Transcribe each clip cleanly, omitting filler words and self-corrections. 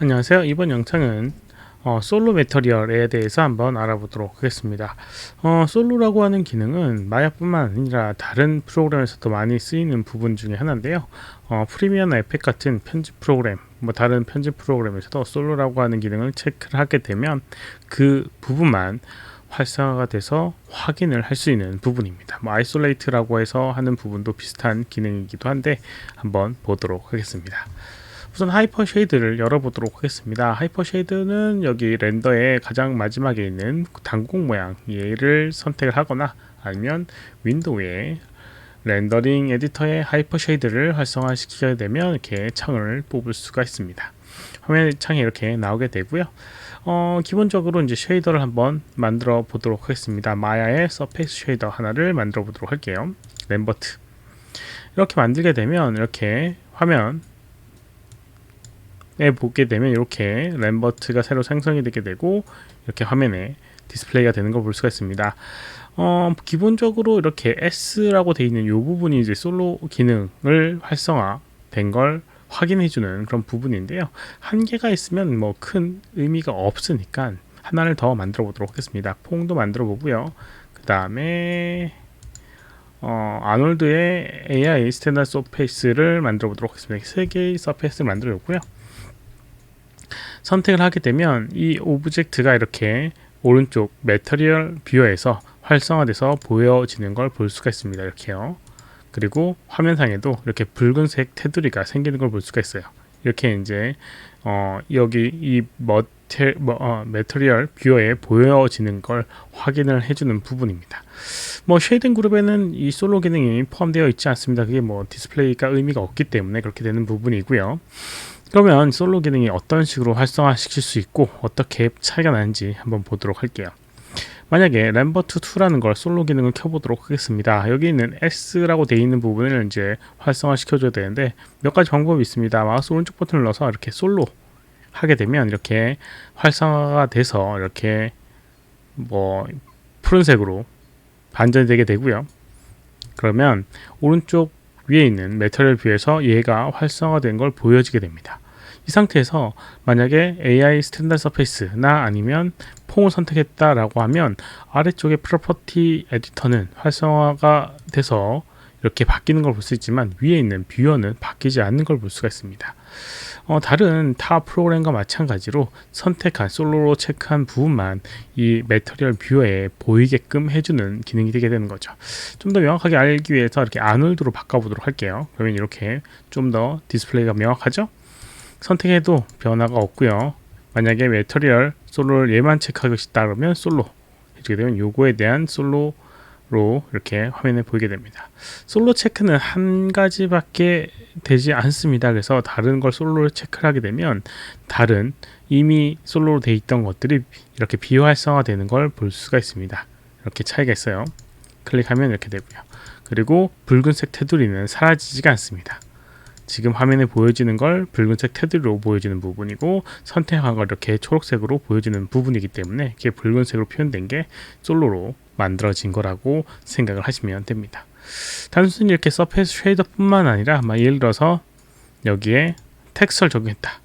안녕하세요. 이번 영상은 솔로 매터리얼에 대해서 한번 알아보도록 하겠습니다. 솔로라고 하는 기능은 마야뿐만 아니라 다른 프로그램에서도 많이 쓰이는 부분 중에 하나인데요. 프리미어나 에펙 같은 편집 프로그램, 다른 편집 프로그램에서도 솔로라고 하는 기능을 체크를 하게 되면 그 부분만 활성화가 돼서 확인을 할 수 있는 부분입니다. 아이솔레이트라고 해서 하는 부분도 비슷한 기능이기도 한데 한번 보도록 하겠습니다. 우선 하이퍼 쉐이드를 열어보도록 하겠습니다. 하이퍼 쉐이드는 여기 렌더의 가장 마지막에 있는 단공 모양 얘를 선택을 하거나 아니면 윈도우에 렌더링 에디터의 하이퍼 쉐이드를 활성화시키게 되면 이렇게 창을 뽑을 수가 있습니다. 화면 창이 이렇게 나오게 되고요. 기본적으로 이제 쉐이더를 한번 만들어 보도록 하겠습니다. 마야의 서페이스 쉐이더 하나를 만들어 보도록 할게요. 램버트 이렇게 만들게 되면 이렇게 화면 보게 되면 이렇게 램버트가 새로 생성이 되게 되고 이렇게 화면에 디스플레이가 되는 걸 볼 수가 있습니다. 기본적으로 이렇게 S라고 되어 있는 이 부분이 이제 솔로 기능을 활성화된 걸 확인해주는 그런 부분인데요. 한 개가 있으면 뭐 큰 의미가 없으니까 하나를 더 만들어 보도록 하겠습니다. 퐁도 만들어 보고요. 그 다음에 아놀드의 AI 스탠다드 서페이스를 만들어 보도록 하겠습니다. 3개의 서페이스를 만들어 줬고요. 선택을 하게 되면 이 오브젝트가 이렇게 오른쪽 매터리얼 뷰어에서 활성화돼서 보여지는 걸 볼 수가 있습니다. 이렇게요. 그리고 화면상에도 이렇게 붉은색 테두리가 생기는 걸 볼 수가 있어요. 이렇게 이제 여기 이 매터리얼 뷰어에 보여지는 걸 확인을 해주는 부분입니다. 쉐이딩 그룹에는 이 솔로 기능이 포함되어 있지 않습니다. 그게 디스플레이가 의미가 없기 때문에 그렇게 되는 부분이고요. 그러면 솔로 기능이 어떤 식으로 활성화시킬 수 있고 어떻게 차이가 나는지 한번 보도록 할게요. 만약에 램버트2라는 걸 솔로 기능을 켜보도록 하겠습니다. 여기 있는 S라고 되어 있는 부분을 이제 활성화 시켜줘야 되는데 몇 가지 방법이 있습니다. 마우스 오른쪽 버튼을 눌러서 이렇게 솔로 하게 되면 이렇게 활성화가 돼서 이렇게 푸른색으로 반전이 되게 되고요. 그러면 오른쪽 위에 있는 매터리얼 뷰에서 얘가 활성화된 걸 보여지게 됩니다. 이 상태에서 만약에 AI 스탠다드 서페이스나 아니면 퐁을 선택했다라고 하면 아래쪽에 프로퍼티 에디터는 활성화가 돼서 이렇게 바뀌는 걸 볼 수 있지만 위에 있는 뷰어는 바뀌지 않는 걸 볼 수가 있습니다. 다른 타 프로그램과 마찬가지로 선택한 솔로로 체크한 부분만 이 매터리얼 뷰어에 보이게끔 해주는 기능이 되게 되는 거죠. 좀 더 명확하게 알기 위해서 이렇게 아놀드로 바꿔보도록 할게요. 그러면 이렇게 좀 더 디스플레이가 명확하죠? 선택해도 변화가 없고요. 만약에 매터리얼 솔로를 얘만 체크하고 싶다 그러면 솔로 해주게 되면 요거에 대한 솔로로 이렇게 화면에 보이게 됩니다. 솔로 체크는 한 가지밖에 되지 않습니다. 그래서 다른 걸 솔로로 체크를 하게 되면 다른 이미 솔로로 돼 있던 것들이 이렇게 비활성화 되는 걸 볼 수가 있습니다. 이렇게 차이가 있어요. 클릭하면 이렇게 되고요. 그리고 붉은색 테두리는 사라지지가 않습니다. 지금 화면에 보여지는 걸 붉은색 테두리로 보여지는 부분이고 선택한 걸 이렇게 초록색으로 보여지는 부분이기 때문에 이게 붉은색으로 표현된 게 솔로로 만들어진 거라고 생각을 하시면 됩니다. 단순히 이렇게 서페이스 쉐이더 뿐만 아니라 예를 들어서 여기에 텍스처를 적용했다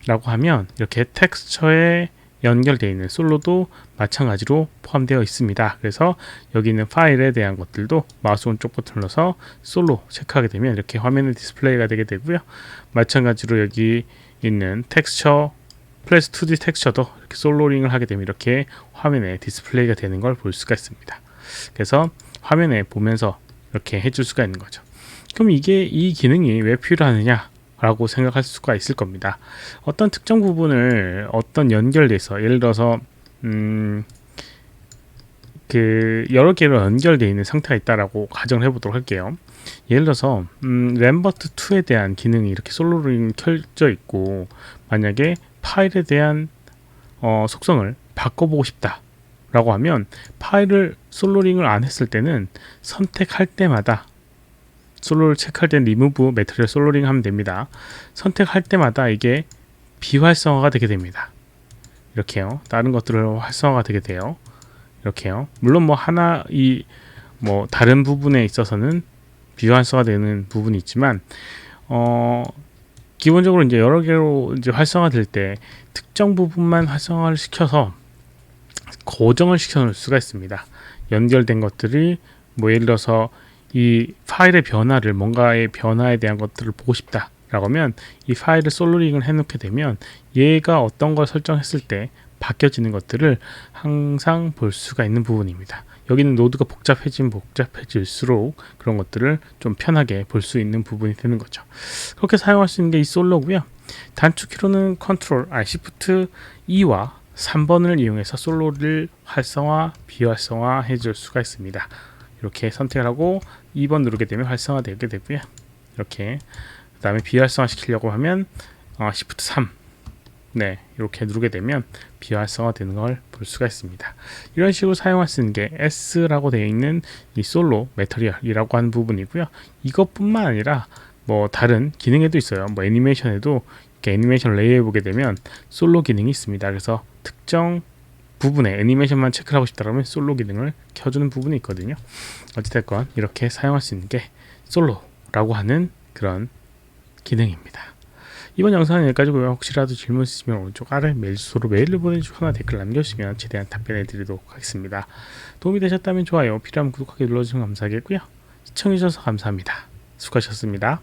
라고 하면 이렇게 텍스처에 연결되어 있는 솔로도 마찬가지로 포함되어 있습니다. 그래서 여기 있는 파일에 대한 것들도 마우스 오른쪽 버튼을 눌러서 솔로 체크하게 되면 이렇게 화면에 디스플레이가 되게 되고요. 마찬가지로 여기 있는 텍스처 플래시 2D 텍스처도 이렇게 솔로링을 하게 되면 이렇게 화면에 디스플레이가 되는 걸 볼 수가 있습니다. 그래서 화면에 보면서 이렇게 해줄 수가 있는 거죠. 그럼 이 기능이 왜 필요하느냐 라고 생각할 수가 있을 겁니다. 어떤 특정 부분을 어떤 연결돼서 예를 들어서 여러 개로 연결되어 있는 상태가 있다라고 가정을 해보도록 할게요. 예를 들어서 램버트2에 대한 기능이 이렇게 솔로링 켜져 있고 만약에 파일에 대한 속성을 바꿔보고 싶다 라고 하면 파일을 솔로링을 안 했을 때는 선택할 때마다 솔로를 체크할 때는 리무브 매터리얼 솔로링 하면 됩니다. 선택할 때마다 이게 비활성화가 되게 됩니다. 이렇게요. 다른 것들을 활성화가 되게 돼요. 이렇게요. 물론 다른 부분에 있어서는 비활성화 되는 부분이 있지만 기본적으로 이제 여러 개로 이제 활성화될 때 특정 부분만 활성화를 시켜서 고정을 시켜 놓을 수가 있습니다. 연결된 것들이 뭐 예를 들어서 이 파일의 변화를 뭔가의 변화에 대한 것들을 보고 싶다라고 하면 이 파일을 솔로링을 해놓게 되면 얘가 어떤 걸 설정했을 때 바뀌어지는 것들을 항상 볼 수가 있는 부분입니다. 여기는 노드가 복잡해질수록 그런 것들을 좀 편하게 볼 수 있는 부분이 되는 거죠. 그렇게 사용할 수 있는 게 이 솔로고요. 단축키로는 컨트롤, Shift E와 3번을 이용해서 솔로를 활성화, 비활성화 해줄 수가 있습니다. 이렇게 선택을 하고 2번 누르게 되면 활성화되게 되고요. 이렇게 그 다음에 비활성화 시키려고 하면 Shift 3 이렇게 누르게 되면 비활성화 되는 걸 볼 수가 있습니다. 이런 식으로 사용할 수 있는 게 S라고 되어 있는 이 솔로 매터리얼이라고 하는 부분이고요. 이것뿐만 아니라 뭐 다른 기능에도 있어요. 뭐 애니메이션에도 이렇게 애니메이션 레이어 보게 되면 솔로 기능이 있습니다. 그래서 특정 부분에 애니메이션만 체크를 하고 싶다면 솔로 기능을 켜주는 부분이 있거든요. 어찌됐건 이렇게 사용할 수 있는 게 솔로라고 하는 그런 기능입니다. 이번 영상은 여기까지고요. 혹시라도 질문 있으시면 오른쪽 아래 메일 주소로 메일을 보내주거나 댓글 남겨주시면 최대한 답변해 드리도록 하겠습니다. 도움이 되셨다면 좋아요, 필요하면 구독하기 눌러주시면 감사하겠고요. 시청해주셔서 감사합니다. 수고하셨습니다.